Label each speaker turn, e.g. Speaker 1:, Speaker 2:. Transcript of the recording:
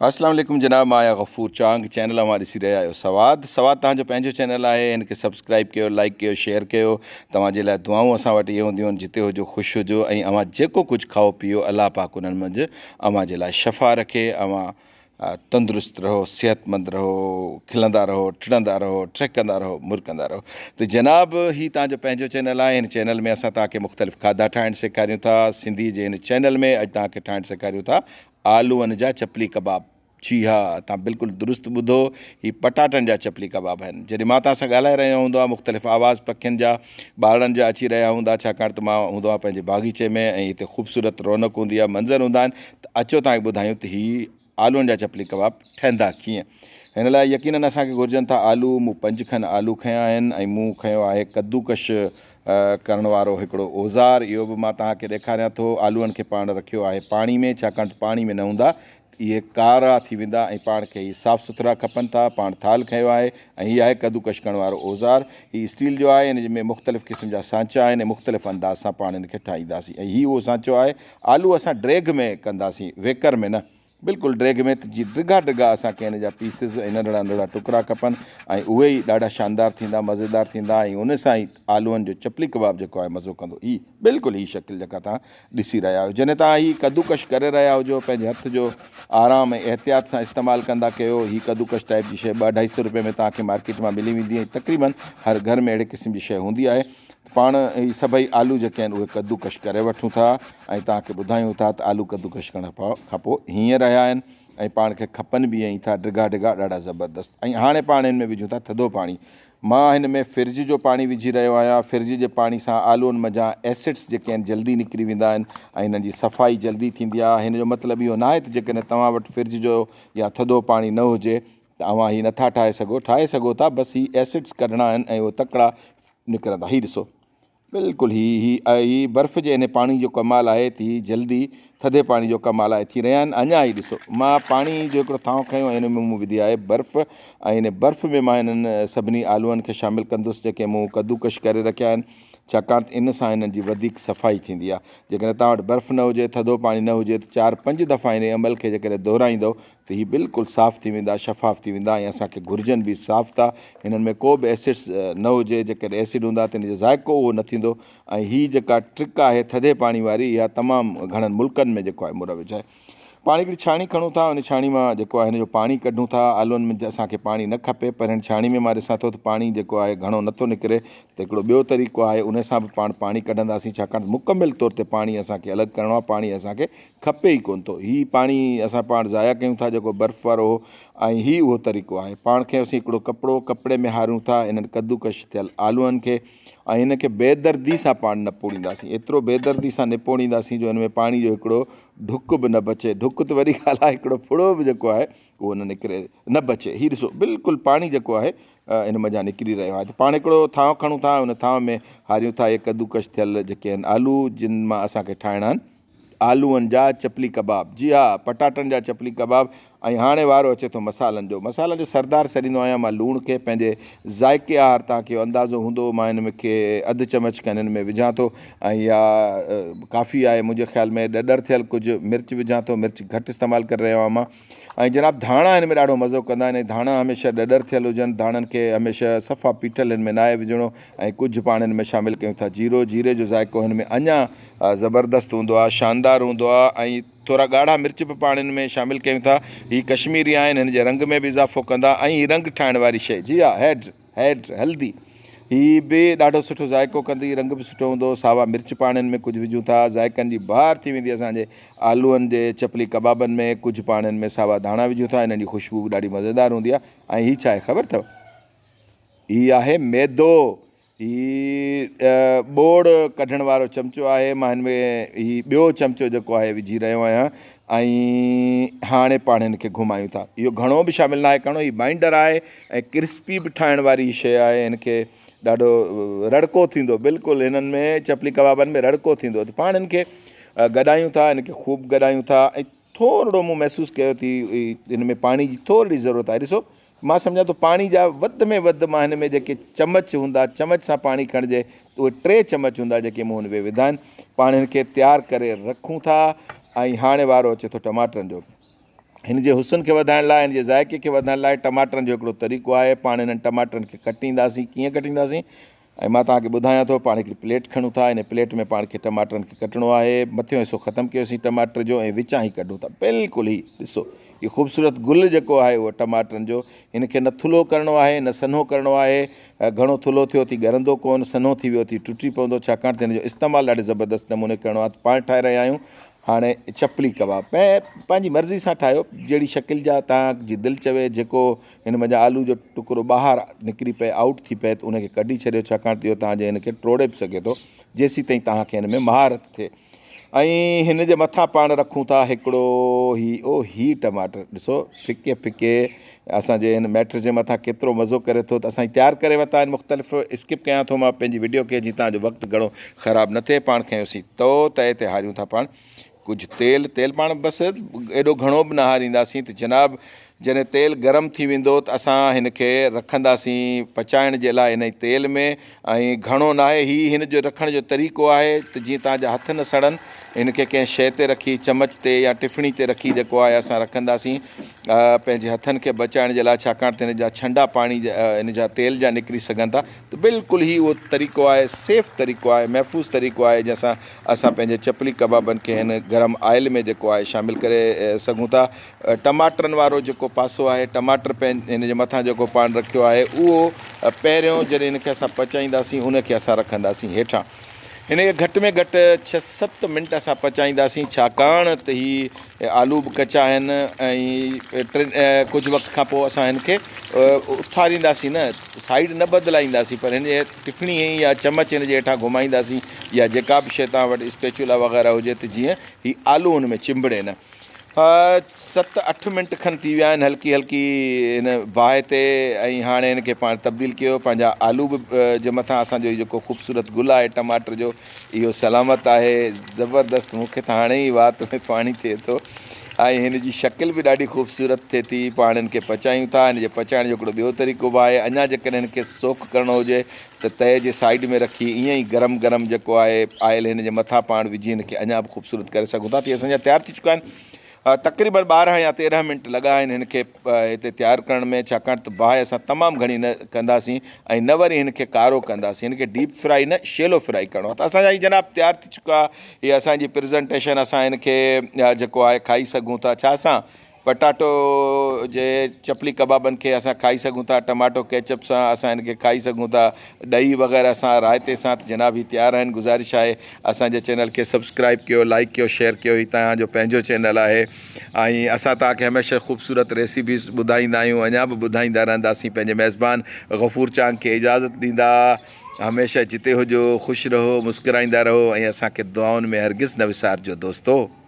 Speaker 1: अस्सलाम वालेकुम जनाब, मां गफ़ूर चांग चैनल मां ॾिसी रहिया आहियो। सवाद तव्हांजो पंहिंजो चैनल आहे, हिनखे सब्सक्राइब कयो, लाइक कयो, शेयर कयो। तव्हांजे लाइ दुआऊं असां वटि इहे हूंदियूं आहिनि, जिते हुजो ख़ुशि हुजो ऐं अव्हां जेको कुझु खाओ पीओ अलाह पाक उन्हनि मंझि अव्हां जे लाइ शफ़ा रखे। अव्हां तंदुरुस्त रहो, सेहतमंद रहो, खिलंदा रहो, टिड़ंदा रहो, ठिरकंदा रहो, मुरकंदा रहो। त जनाब, ही तव्हांजो पंहिंजो चैनल आहे। हिन चैनल में असां तव्हांखे मुख़्तलिफ़ खाधा ठाहिणु सेखारियूं था। सिंधी जे हिन चैनल में अॼु तव्हांखे ठाहिणु सेखारियूं था आलूअनि जा चपली कबाब। जी हा, तव्हां बिल्कुलु दुरुस्त ॿुधो, ही पटाटनि जा चपली कबाब आहिनि। जॾहिं मां तव्हां सां ॻाल्हाए रहियो हूंदो आहे, मुख़्तलिफ़ आवाज़ पखियुनि जा, ॿारनि जा अची रहिया हूंदा, छाकाणि त मां हूंदो आहे पंहिंजे बाग़ीचे में ऐं हिते ख़ूबसूरत रौनक हूंदी आहे, मंज़र हूंदा आहिनि। त अचो तव्हांखे ॿुधायूं त ही आलूअनि जा चपली कबाब ठहंदा कीअं। हिन लाइ यकीननि असांखे घुरिजनि था आलू। मूं 5 खनि आलू खयां आहिनि ऐं मूं खयो आहे कद्दूकश करण वारो हिकिड़ो औज़ार। इहो बि मां तव्हांखे ॾेखारियां थो। आलूअनि खे पाण रखियो आहे पाणी में, छाकाणि त पाणी में न हूंदा इहे कारा थी वेंदा ऐं पाण खे ही साफ़ु सुथरा खपनि था। पाण थाल खयो आहे ऐं हीअ आहे कद्दूकश करण वारो औज़ार। हीअ स्टील जो आहे, इन में मुख़्तलिफ़ क़िस्म जा सांचा आहिनि ऐं मुख़्तलिफ़ अंदाज़ सां पाण हिनखे ठाहींदासीं। ऐं हीअ उहो सांचो आहे। आलू असां ड्रैग में कंदासीं, वेकर में न, बिल्कुलु ड्रैग में। जीअं डिघा असांखे हिन जा पीसिस ऐं नंढड़ा टुकड़ा खपनि ऐं उहे ई ॾाढा शानदार थींदा, मज़ेदार थींदा ऐं उन सां ई आलूअनि जो चपली कबाब जेको आहे मज़ो कंदो। ही बिल्कुलु ही शकिल जेका तव्हां ॾिसी रहिया आहियो। जॾहिं तव्हां ही कद्दूकश करे रहिया हुजो, पंहिंजे हथ जो आराम ऐं एहतियात सां इस्तेमालु कंदा कयो। ही कद्दूकश टाइप जी शइ 200-250 रुपए में तव्हांखे मार्केट मां मिली वेंदी ऐं तक़रीबन हर घर में अहिड़े क़िस्म जी शइ हूंदी आहे। पाण ही सभई आलू जेके आहिनि उहे कद्दूकश करे वठूं था ऐं तव्हांखे ॿुधायूं था त आलू कद्दूकश करण खां पोइ हीअं रहिया आहिनि ऐं पाण खे खपनि बि ईअं ई था डिघा ॾाढा ज़बरदस्त। ऐं हाणे पाण हिन में विझूं था थधो पाणी। मां हिन में फ्रिज जो पाणी विझी रहियो आहियां। फ्रिज जे पाणी सां आलूअनि मथां एसिड्स जेके आहिनि जल्दी निकिरी वेंदा आहिनि ऐं हिननि जी सफ़ाई जल्दी थींदी आहे। हिन जो मतिलबु इहो न आहे त जेकॾहिं तव्हां वटि फ्रिज जो या थधो पाणी न हुजे त अव्हां ही नथा ठाहे सघो था। बसि ही एसिड्स कढणा आहिनि ऐं उहे तकिड़ा निकिरंदा। ही ॾिसो, बिल्कुलु ही बर्फ़ जे हिन पाणी जो कमाल आहे त ही जल्दी थधे पाणी जो कमाल आहे थी रहिया आहिनि। अञा ही ॾिसो, मां पाणी जो हिकिड़ो थांव खयो ऐं हिन में मूं विधी आहे बर्फ़ ऐं हिन बर्फ़ में मां हिननि सभिनी आलूअनि खे शामिलु कंदुसि जेके मूं कद्दूकश करे रखिया आहिनि, छाकाणि त इन सां हिननि जी वधीक सफ़ाई थींदी आहे। जेकॾहिं तव्हां वटि बर्फ़ न हुजे, थधो पाणी न हुजे त 4-5 दफ़ा हिन अमल खे जेकॾहिं दोहराईंदव त हीअ बिल्कुलु साफ़ु थी वेंदा, शफ़ाफ़ थी वेंदा ऐं असांखे घुरिजनि बि साफ़ु था। हिननि में को बि एसिड्स न हुजे, जेकॾहिं एसिड हूंदा त हिन जो ज़ाइक़ो उहो न थींदो। ऐं हीअ जेका ट्रिक आहे थधे पाणी वारी, इहा तमामु घणनि मुल्कनि में जेको आहे मुरविज आहे। पाणी हिकिड़ी छाणी खणूं था, उन छाणी मां जेको आहे हिन जो पाणी कढूं था। आलूअनि में असांखे पाणी न खपे, पर हिन छाणी में मां ॾिसां थो त पाणी जेको आहे घणो नथो निकिरे। त हिकिड़ो ॿियो तरीक़ो आहे, उन सां बि पाणी कढंदासीं, छाकाणि मुकमिल तौर ते पाणी असांखे अलॻि करिणो आहे। पाणी असांखे खपे ई कोन थो। हीअ पाणी असां पाण ज़ाया कयूं था जेको बर्फ़ वारो हो। ऐं हीअ उहो तरीक़ो आहे। पाण खे असीं हिकिड़ो कपिड़े में हारूं था इन्हनि कद्दूकश थियल आलूअनि खे ऐं हिनखे बेदर्दी सां पाण न पोड़ींदासीं। एतिरो बेदर्दी सां न पोड़ींदासीं जो हिन में पाणी जो हिकिड़ो ढुक बि न बचे। ढुक त वरी ॻाल्हि आहे, हिकिड़ो फुड़ो बि जेको आहे उहो न निकिरे, न बचे। हीअ ॾिसो, बिल्कुलु पाणी जेको आहे इन मज़ा निकिरी रहियो आहे। त पाण हिकिड़ो थांव खणूं था, उन थांव में हारियूं था इहे कद्दूकश थियल जेके आहिनि आलू, जिन मां असांखे ठाहिणा आहिनि आलूअनि जा चपली कबाब। जी हा, पटाटनि जा चपली कबाब। ऐं हाणे वारो अचे थो मसालनि जो सरदार सरींदो आहियां मां लूण खे। पंहिंजे ज़ाइक़े आहार तव्हांखे अंदाज़ो हूंदो, मां हिन में खे अधु चमच खनि हिन में विझां थो ऐं इहा काफ़ी आहे मुंहिंजे ख़्याल में। ॾॾर थियल कुझु मिर्च विझां थो, मिर्च घटि इस्तेमालु करे रहियो आहियां मां। ऐं जनाब, धाणा हिन में ॾाढो मज़ो कंदा आहिनि। धाणा हमेशह ॾॾर थियल हुजनि, धाणनि खे हमेशह सफ़ा पीठल हिन में न आहे विझणो। ऐं कुझु पाण हिन में शामिलु कयूं था जीरे जो ज़ाइक़ो हिन में अञा ज़बरदस्त हूंदो आहे, शानदार हूंदो आहे। ऐं थोरा ॻाढ़ा मिर्च बि पाण हिन में शामिलु कयूं था। हीअ कश्मीरी आहिनि, हिन जे रंग में बि इज़ाफ़ो कंदा। ऐं हीअ रंग ठाहिण वारी शइ, जी हा, हैड हल्दी, हीअ बि ॾाढो सुठो ज़ाइक़ो कंदी, रंग बि सुठो हूंदो। सावा मिर्च पाण हिन में कुझु विझूं था, ज़ाइक़नि जी बहार थी वेंदी असांजे आलूअनि जे चपली कबाबनि में। कुझु पाण हिन में सावा धाणा विझूं था, हिननि जी ख़ुशबू बि ॾाढी मज़ेदार हूंदी आहे। ऐं हीअ छा आहे ख़बर अथव? हीअ आहे मैदो। हीअ ॿोड़ कढण वारो चमिचो आहे। मां हिन में हीअ ॿियो चमिचो जेको आहे विझी रहियो आहियां ऐं हाणे पाण हिन खे घुमायूं था। इहो घणो बि शामिलु न आहे करिणो, हीअ बाइंडर आहे ऐं क्रिस्पी बि ठाहिण वारी शइ आहे। हिनखे ॾाढो रड़को थींदो, बिल्कुलु हिननि में चपली कबाबनि में रड़को थींदो। त पाण हिनखे गॾायूं था, हिनखे ख़ूब गॾायूं था। ऐं थोरो मूं महसूसु कयो थी हिन में पाणी जी थोरी ज़रूरत आहे। ॾिसो, मां सम्झां थो पाणी जा वधि में वधि मां हिन में जेके चमच हूंदा, चमच सां पाणी खणिजे त उहे 3 चमच हूंदा जेके मूं हिन में विधा आहिनि। पाण हिन खे तयारु करे रखूं था। ऐं हाणे वारो अचे थो टमाटरनि जो। हिन जे हुस्न खे वधाइण लाइ, हिन जे ज़ाइक़े खे वधाइण लाइ टमाटरनि जो हिकिड़ो तरीक़ो आहे। पाण हिननि टमाटरनि खे कटींदासीं। कीअं कटींदासीं ऐं मां तव्हांखे ॿुधायां थो। पाण हिकिड़ी प्लेट खणूं था, हिन प्लेट में पाण खे टमाटरनि खे कटिणो आहे। मथियों हिसो ख़तमु कयोसीं टमाटर जो ऐं विचां ई कढूं था। बिल्कुलु ई ॾिसो इहो ख़ूबसूरत गुल जेको आहे उहो टमाटरनि जो, हिन खे न थुल्हो करिणो आहे न सन्हो करिणो आहे। घणो थुल्हो थियो थी ॻरंदो कोन, सन्हो थी वियो थी टुटी पवंदो, छाकाणि त हिन जो इस्तेमालु ॾाढे ज़बरदस्त नमूने करिणो आहे। पाण ठाहे रहिया आहियूं हाणे चपली कबाब। पंहिंजी मर्ज़ी सां ठाहियो, जहिड़ी शकिल जा तव्हांजी दिलि चवे। जेको हिन में आलू जो टुकड़ो ॿाहिरि निकिरी पए, आउट थी पए, त उनखे कढी छॾियो, छाकाणि त इहो तव्हांजे हिन खे टोड़े बि सघे थो जेसीं ताईं तव्हांखे हिन में महारत थिए। ऐं हिन जे मथां पाण रखूं था हिकिड़ो ही टमाटर। ॾिसो फिके फिके असांजे हिन मैटर जे मथां केतिरो मज़ो करे थो। त असां तयारु करे वरिता आहिनि मुख़्तलिफ़। स्किप कयां थो मां पंहिंजी वीडियो खे, जीअं तव्हांजो वक़्तु घणो ख़राबु न थिए। पाण खयोसीं तए ते हारियूं था पाण कुझु तेल पाण बसि एॾो घणो बि न हारींदासीं त जनाब जॾहिं तेल गरम थी वेंदो त असां हिन खे रखंदासीं पचाइण जे लाइ इन तेल में। ऐं घणो न आहे हिन जो रखण जो तरीक़ो आहे त जीअं तव्हांजा हथ न सड़नि, हिन खे कंहिं शइ ते रखी, चमच ते या टिफिनी ते रखी जेको आहे असां रखंदासीं पंहिंजे हथनि खे बचाइण जे लाइ, छाकाणि त हिन जा छंडा पाणी हिन जा तेल जा निकिरी सघनि था। त बिल्कुलु ई उहो तरीक़ो आहे, सेफ़ तरीक़ो आहे, महफ़ूज़ तरीक़ो आहे जंहिंसां असां पंहिंजे चपली कबाबनि खे हिन गरम आयल में जेको आहे शामिलु करे सघूं था। टमाटरनि वारो जेको पासो आहे, टमाटर हिन जे मथां जेको पाण रखियो आहे उहो पहिरियों जॾहिं हिनखे असां पचाईंदासीं उनखे असां रखंदासीं हेठां। हिन खे घटि में घटि 6-7 मिंट असां पचाईंदासीं, छाकाणि त हीअ आलू बि कचा आहिनि। ऐं कुझु वक़्त खां पोइ असां हिन खे उथारींदासीं न, साइड न बदिलाईंदासीं, पर हिन जे टिफिनी या चमच हिन जे हेठां घुमाईंदासीं, या जेका बि शइ तव्हां वटि स्पैचुला वग़ैरह हुजे त जीअं हीअ आलू हुन में चिंबड़े न। 7-8 मिंट खनि थी विया आहिनि हल्की हल्की हिन बाहि ते। ऐं हाणे हिन खे पाण तब्दील कयो। पंहिंजा आलू बि जे मथां असांजो जेको ख़ूबसूरत गुल आहे टमाटर जो, इहो सलामत आहे, ज़बरदस्त। मूंखे त हाणे ई वात में पाणी थिए थो। ऐं हिन जी शकिल बि ॾाढी ख़ूबसूरत थिए थी। पाण हिन खे पचायूं था। हिन जे पचाइण जो हिकिड़ो ॿियो तरीक़ो बि आहे। अञा जेकॾहिं हिन खे सोक करिणो हुजे त तए जे साइड में रखी ईअं ई गरम जेको आहे आयल हिन जे मथां पाण विझी हिन खे अञा बि ख़ूबसूरत करे सघूं था। तीअं असांजा तयारु थी चुका आहिनि। तक़रीबन 12 या 13 मिंट लॻा आहिनि हिन खे हिते तयारु करण में, छाकाणि त बाहि असां तमामु घणी न कंदासीं ऐं न वरी हिन खे कारो कंदासीं। हिन खे डीप फ्राई न, शैलो फ्राई करिणो आहे। त असांजा ही जनाब तयारु थी चुका आहे। हीअ असांजी प्रेज़ेंटेशन। असां हिन खे जेको आहे खाई सघूं था। छा असां पटाटो जे चपली कबाबनि खे असां खाई सघूं था, टमाटो केचप सां असां हिन खे खाई सघूं था, ॾही वग़ैरह सां, रायते सां। त जनाब ही तयारु आहिनि। गुज़ारिश आहे असांजे चैनल खे सब्सक्राइब कयो, लाइक कयो, शेयर कयो। ही तव्हांजो पंहिंजो चैनल आहे ऐं असां तव्हांखे हमेशह ख़ूबसूरत रेसिपीज़ ॿुधाईंदा आहियूं, अञा बि ॿुधाईंदा रहंदासीं। पंहिंजे मेज़बान गफ़ूर चांद खे इजाज़त ॾींदा। हमेशह जिते हुजो ख़ुशि रहो, मुस्कुराईंदा रहो ऐं असांखे दुआउनि में हरगिज़ न विसारिजो दोस्तो।